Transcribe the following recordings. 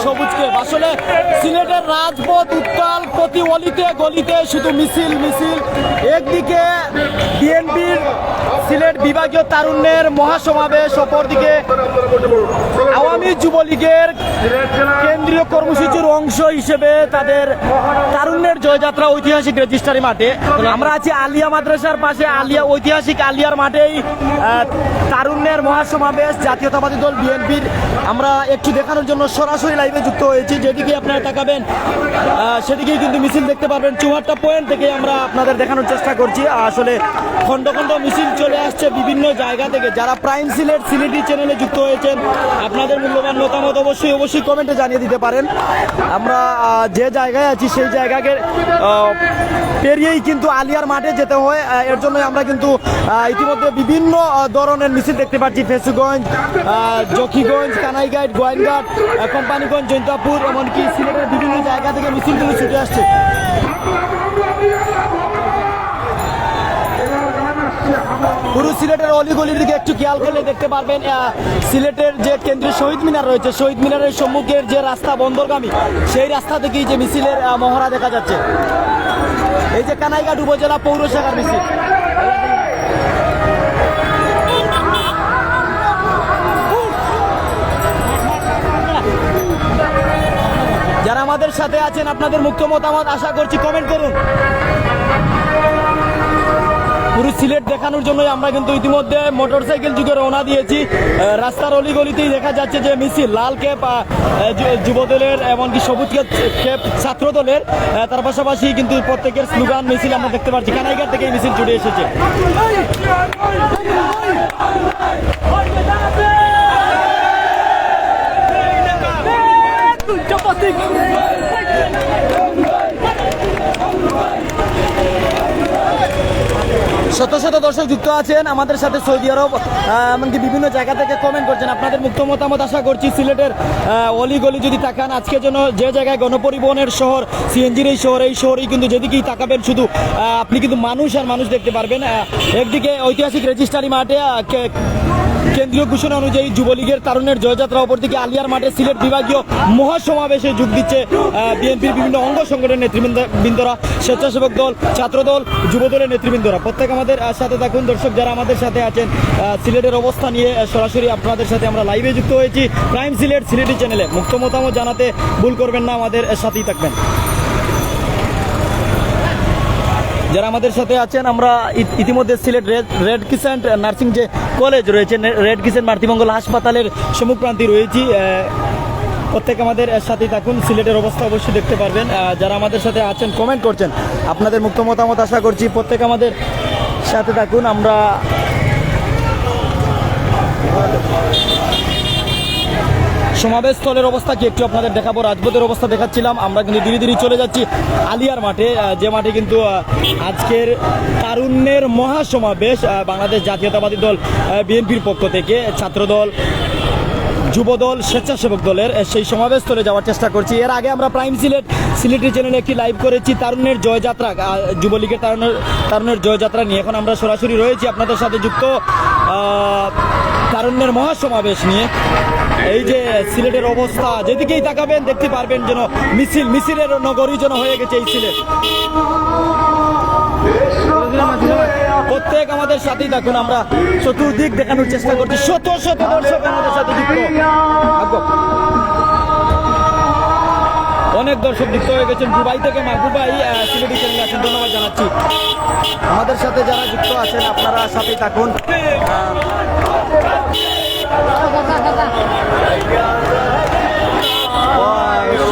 সবুজকে। আসলে সিলেটের রাজপথ উত্তাল, প্রতি অলিতে গলিতে শুধু মিছিল মিছিল। একদিকে বিএনপির সিলেট বিভাগীয় তারুণ্যের মহাসমাবেশ, অপরদিকে আওয়ামী যুবলীগের কেন্দ্রীয় কর্মসূচির অংশ হিসেবে তাদের তারুণ্যের জয়যাত্রা ঐতিহাসিক রেজিস্ট্রারি মাঠে। আমরা আছি আলিয়া মাদ্রাসার পাশে, আলিয়া ঐতিহাসিক আলিয়ার মাঠেই তারুণ্যের মহাসমাবেশ জাতীয়তাবাদী দল বিএনপির। আমরা একটু দেখানোর জন্য সরাসরি লাইভে যুক্ত হয়েছি। যেদিকে আপনারা তাকাবেন সেদিকেই কিন্তু মিছিল দেখতে পারবেন। চুয়াট্টা পয়েন্ট থেকে আমরা আপনাদের দেখানোর চেষ্টা করছি। আসলে খণ্ড খণ্ড মিছিল চলে আসছে বিভিন্ন জায়গা থেকে। যারা প্রাইম সিলেট সিলেটি চ্যানেলে যুক্ত হয়েছেন, আপনাদের মূল্যবান মতামত অবশ্যই কমেন্টে জানিয়ে দিতে পারেন। আমরা যে জায়গায় আছি সেই জায়গাকে পেরিয়েই কিন্তু আলিয়ার মাঠে যেতে হয়। এর জন্য আমরা কিন্তু ইতিমধ্যে বিভিন্ন ধরনের মিছিল দেখতে পাচ্ছি। ফেসুগঞ্জ, জকিগঞ্জ, কানাইঘাট, গোয়াইনঘাট, কোম্পানিগঞ্জ, জৈন্তাপুর, এমনকি সিলেটের বিভিন্ন জায়গা থেকে মিছিলগুলো ছুটে আসছে। পুরো সিলেটের অলিগলির দিকে একটু খেয়াল করলে দেখতে পারবেন সিলেটের যে কেন্দ্রীয় শহীদ মিনার রয়েছে, শহীদ মিনারের সম্মুখের যে রাস্তা বন্দরগামী, সেই রাস্তা থেকেই যে মিছিলের মহড়া দেখা যাচ্ছে। এই যে কানাইঘাট উপজেলা পৌর শাখার মিছিল। যারা আমাদের সাথে আছেন, আপনাদের মুক্ত মতামত আশা করছি কমেন্ট করুন। পুরো সিলেট দেখানোর জন্যই আমরা কিন্তু ইতিমধ্যে মোটরসাইকেল যুগে রওনা দিয়েছি। রাস্তার অলিগলিতেই দেখা যাচ্ছে যে মিছিল, লাল ক্যাপ যুবদলের, এমনকি সবুজ ক্যাপ ছাত্র দলের। তার পাশাপাশি কিন্তু প্রত্যেকের স্লোগান মিছিল আমরা দেখতে পাচ্ছি। কানাইঘাট থেকে মিছিল ছুটে এসেছে। শত শত দর্শক যুক্ত আছেন আমাদের সাথে, সৌদি আরব, এমনকি বিভিন্ন জায়গা থেকে কমেন্ট করছেন। আপনাদের মুক্ত মতামত আশা করছি। সিলেটের অলিগলি যদি তাকান, আজকে যেন যে জায়গায় গণপরিবহনের শহর, সিএনজির এই শহরেই কিন্তু যেদিকেই তাকাবেন শুধু আপনি কিন্তু মানুষ আর মানুষ দেখতে পারবেন। একদিকে ঐতিহাসিক রেজিস্ট্রারি মাঠে কেন্দ্রীয় ঘোষণা অনুযায়ী যুবলীগের তারুণ্যের জয়যাত্রা, অপরদিকে আলিয়ার মাঠে সিলেট বিভাগীয় মহাসমাবেশে যোগ দিচ্ছে বিএনপির বিভিন্ন অঙ্গ সংগঠনের নেতৃবৃন্দরা, স্বেচ্ছাসেবক দল, ছাত্রদল, যুবদলের নেতৃবৃন্দরা। প্রত্যেক আমাদের সাথে থাকুন। দর্শক যারা আমাদের সাথে আছেন, সিলেটের অবস্থা নিয়ে সরাসরি আপনাদের সাথে আমরা লাইভে যুক্ত হয়েছি প্রাইম সিলেট সিলেটি চ্যানেলে। মুক্ত মতামত জানাতে ভুল করবেন না, আমাদের সাথেই থাকবেন। যারা আমাদের সাথে আছেন, আমরা ইতিমধ্যে সিলেট রেড ক্রিসেন্ট নার্সিং যে কলেজ রয়েছে, রেড ক্রিসেন্ট মাতৃমঙ্গল হাসপাতালের সম্মুখপ্রান্তে রয়েছি। প্রত্যেক আমাদের সাথেই থাকুন। সিলেটের অবস্থা অবশ্যই দেখতে পারবেন। যারা আমাদের সাথে আছেন, কমেন্ট করছেন, আপনাদের মুক্ত মতামত আশা করছি। প্রত্যেক আমাদের সাথে থাকুন। আমরা সমাবেশ স্থলের অবস্থা কি একটু আপনাদের দেখাবো। রাজপথের অবস্থা দেখাচ্ছিলাম। আমরা কিন্তু ধীরে ধীরে চলে যাচ্ছি আলিয়ার মাঠে, যে মাঠে কিন্তু আজকের তারুণ্যের মহাসমাবেশ বাংলাদেশ জাতীয়তাবাদী দল বিএনপির পক্ষ থেকে, ছাত্রদল, যুবদল, স্বেচ্ছাসেবক দলের সেই সমাবেশ স্থলে যাওয়ার চেষ্টা করছি। এর আগে আমরা প্রাইম সিলেটি চ্যানেলে একটি লাইভ করেছি তারুণ্যের জয়যাত্রা, যুবলীগের তারুণ্যের জয়যাত্রা নিয়ে। এখন আমরা সরাসরি রয়েছি আপনাদের সাথে যুক্ত তারুণ্যের মহাসমাবেশ নিয়ে। এই যে সিলেটের অবস্থা, যেদিকেই তাকাবেন দেখতে পারবেন যেন মিছিলের নগরী যেন হয়ে গেছে এই সিলেট। প্রত্যেক আমাদের সাথেই থাকুন। আমরা চতুর্দিক দেখানোর চেষ্টা করছি। শত শত দর্শক আমাদের সাথে যুক্ত, অনেক দর্শক যুক্ত হয়ে গেছেন। দুবাই থেকে মাহবুব ভাই সিলেটি চ্যানেলে আছেন, ধন্যবাদ জানাচ্ছি। আমাদের সাথে যারা যুক্ত আছেন আপনারা সাথেই থাকুন।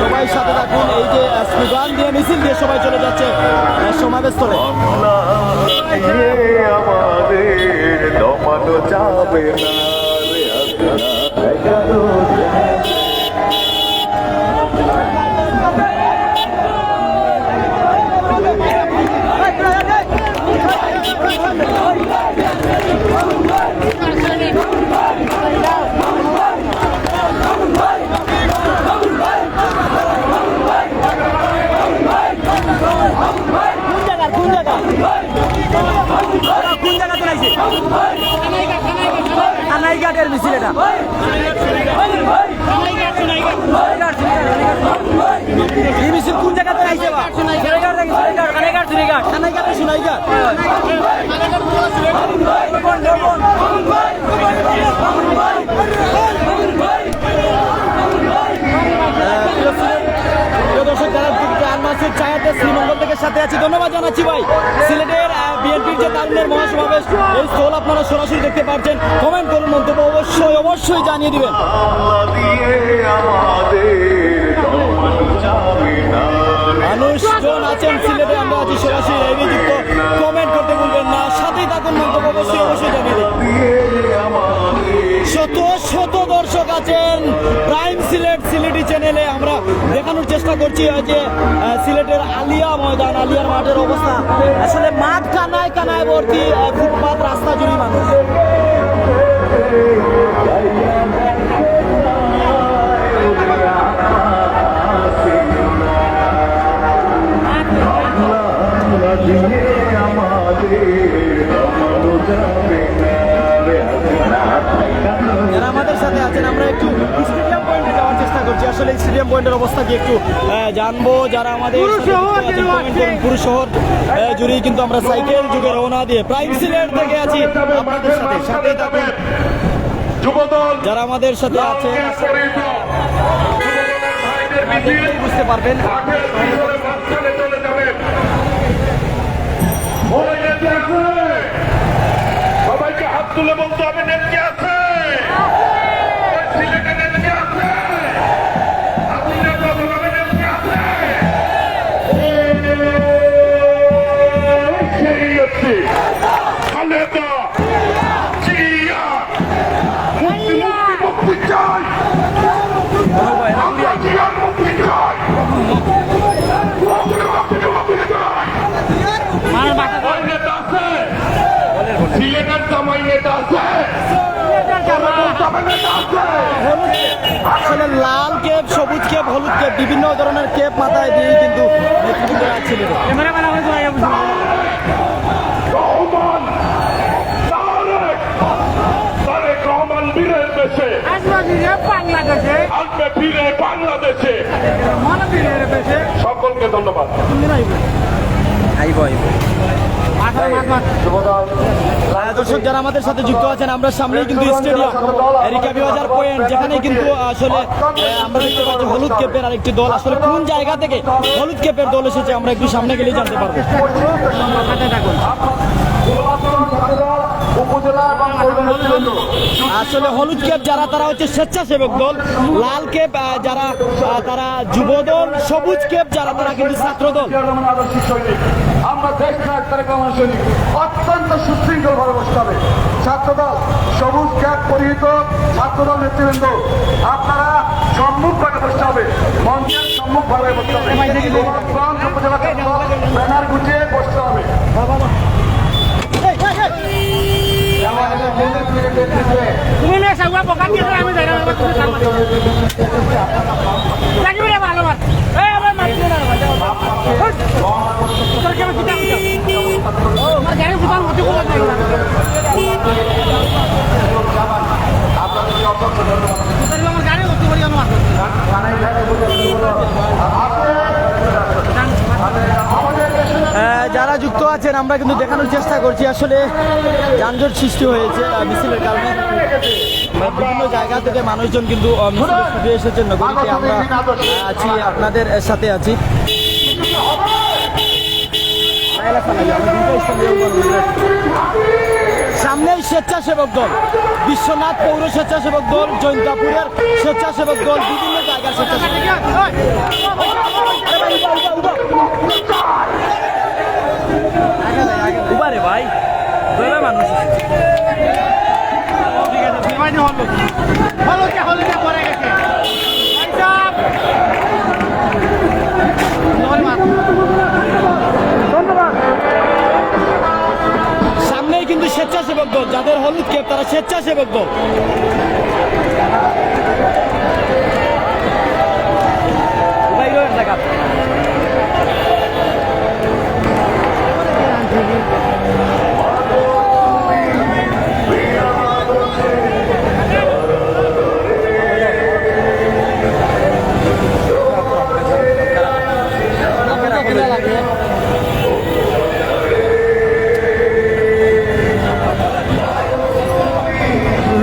সবাই সাথে থাকুন। এই যে স্লোগান দিয়ে মিছিল দিয়ে সবাই চলে যাচ্ছে সমাবেশ স্থলে। আমাদের দমানো যাবে না। কানাইঘাটের মিছিল এটা। জায়াতে শ্রীমঙ্গল থেকে সাথে আছি। ধন্যবাদ জানাচ্ছি ভাই। সিলেটের বিএনপির যে তারুণ্যের মহাসমাবেশ, এই স্থল আপনারা সরাসরি দেখতে পাচ্ছেন। কমেন্ট করুন, মন্তব্য অবশ্যই জানিয়ে দিবেন। মানুষজন আছেন সিলেটে, আমরা আছি সরাসরি লাইভে যুক্ত। কমেন্ট করতে ভুলবেন না, সাথেই থাকুন, মন্তব্য অবশ্যই জানিয়ে দিন। শত দর্শক আছেন প্রাইম সিলেটি চ্যানেলে। আমরা দেখানোর চেষ্টা করছি যে সিলেটের আলিয়া ময়দান, আলিয়ার মাঠের অবস্থা। আসলে মাঠ কানায় কানায় ভর্তি, ফুটপাত রাস্তা জুড়ি মানুষ। যারা আমাদের সাথে আছেন, আমরা একটু স্টেডিয়াম পয়েন্টে যাওয়ার চেষ্টা করছি। আসলে স্টেডিয়াম পয়েন্টের অবস্থা কি একটু জানবো। যারা আমাদের পুরো শহর জুড়েই কিন্তু আমরা সাইকেল যুগে রওনা দিয়ে প্রাইম সিলেট থেকে আছি আপনাদের সাথে। সাথেই থাকুন যারা আমাদের সাথে আছে, বুঝতে পারবেন। সবাইকে হাত তুলে বলতে হবে নেটকে আছে, সিলেটে নেটকে আছে, সেই হচ্ছে খালেদা জিয়া। মুক্তি চাই, আমরা জিয়ার মুক্তি চাই, সিলেটের জামাই নেতা আছে, আসলে লাল কেপ, সবুজ কেপ, হলুদ কেপ, বিভিন্ন ধরনের কেপ মাথায় দিয়ে কিন্তু নেতৃত্ব ছিল। রহমান তারেক রহমান বীরের দেশে আসবে ফিরে বাংলাদেশে। সকলকে ধন্যবাদ। দর্শক যারা আমাদের সাথে যুক্ত আছেন, আমরা সামনেই কিন্তু স্টেডিয়াম রিকাবি বাজার পয়েন্ট, যেখানে কিন্তু আসলে আমরা দেখতে পাচ্ছি হলুদ কেপের আরেকটি দল। আসলে কোন জায়গা থেকে হলুদ কেপের দল এসেছে আমরা একটু সামনে গেলেই জানতে পারবো। আসলে হলুদ কেপ যারা, তারা হচ্ছে স্বেচ্ছাসেবক দল। লাল কেপ যারা, তারা যুব দল। সবুজ কেপ যারা, তারা কিন্তু ছাত্র দল। আমরা দেশ নায়ক তারেক রহমান সৈনিক অত্যন্ত সুশৃঙ্খল ভাবে বসতে হবে। ছাত্রদল সবুজ ক্যাপ পরিহিত ছাত্রদল নেতৃবৃন্দ, আপনারা সম্মুখভাবে বসতে হবে, মঞ্চের সম্মুখভাবে বসতে হবে। উপজেলা ব্যানার গুছিয়ে বসতে হবে। তুমি নিয়ে সাগুয়া পোকা দিয়ে আমি যাই না, তুমি সামনে লাগবে রে ভালো মাছ। এই আমার মাছ নিয়ে না তোর কেমন কিতাব ও আমার গাড়ি ফুটান হতে কোলা যাই না। তোর আমার গাড়ি হতে পারি আমার যারা যুক্ত আছেন, আমরা কিন্তু দেখানোর চেষ্টা করছি। আসলে যানজট সৃষ্টি হয়েছে মিছিলের কারণে। বিভিন্ন জায়গা থেকে মানুষজন কিন্তু ছুটে এসেছেন নগরীতে। আমরা আছি, আপনাদের সাথে আছি। সামনেই স্বেচ্ছাসেবক দল, বিশ্বনাথ পৌর স্বেচ্ছাসেবক দল, জৈন্তাপুরের স্বেচ্ছাসেবক দল, বিভিন্ন জায়গার স্বেচ্ছাসেবক। উবারে ভাই মানুষ সামনেই কিন্তু স্বেচ্ছাসেবক দল, যাদের হলুদ কেপ তারা স্বেচ্ছাসেবক দল।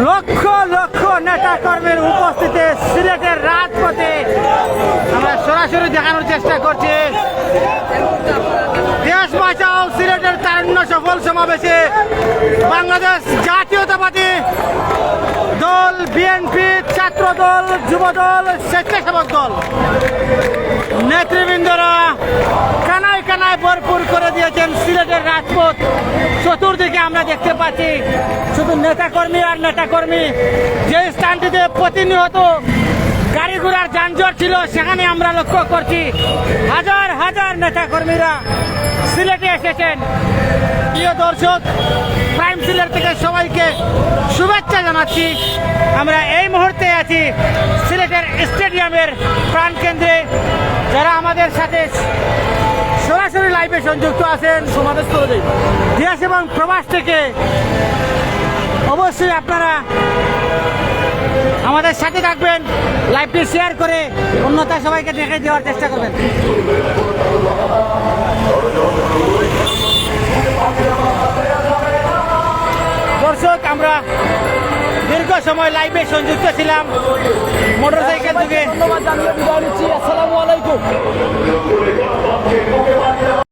লক্ষ লক্ষ নেতা কর্মীর উপস্থিতিতে সিলেটের রাজপথে আমরা সরাসরি দেখানোর চেষ্টা করছি। সমাবেশে বাংলাদেশ জাতীয়তাবাদী দল, বিএনপি, ছাত্র দল, যুব দল, স্বেচ্ছাসেবক দল নেতৃবৃন্দরা কানায় কানায় ভরপুর করে দিয়েছেন সিলেটের রাজপথ। চতুর্দিকে আমরা দেখতে পাচ্ছি শুধু নেতাকর্মী আর নেতাকর্মী। যে স্থানটিতে প্রতিনিয়ত গাড়ি ঘোড়ার যানজট ছিল সেখানে আমরা লক্ষ্য করছি হাজার হাজার নেতাকর্মীরা সিলেটে এসেছেন। প্রিয় দর্শক, প্রাইম সিলেট থেকে সবাইকে শুভেচ্ছা জানাচ্ছি। আমরা এই মুহূর্তে আছি সিলেটের স্টেডিয়ামের প্রাণকেন্দ্রে। যারা আমাদের সাথে সরাসরি লাইভে সংযুক্ত আছেন সমাবেশ করে দেই। দেশ এবং প্রবাস থেকে, অবশ্যই আপনারা আমাদের সাথে থাকবেন, লাইভটি শেয়ার করে অন্যতা সবাইকে দেখে দেওয়ার চেষ্টা করবেন। দর্শক, আমরা দীর্ঘ সময় লাইভে সংযুক্ত ছিলাম মোটরসাইকেল থেকে। ধন্যবাদ জানিয়ে বিদায় নিচ্ছি। আসসালামু আলাইকুম।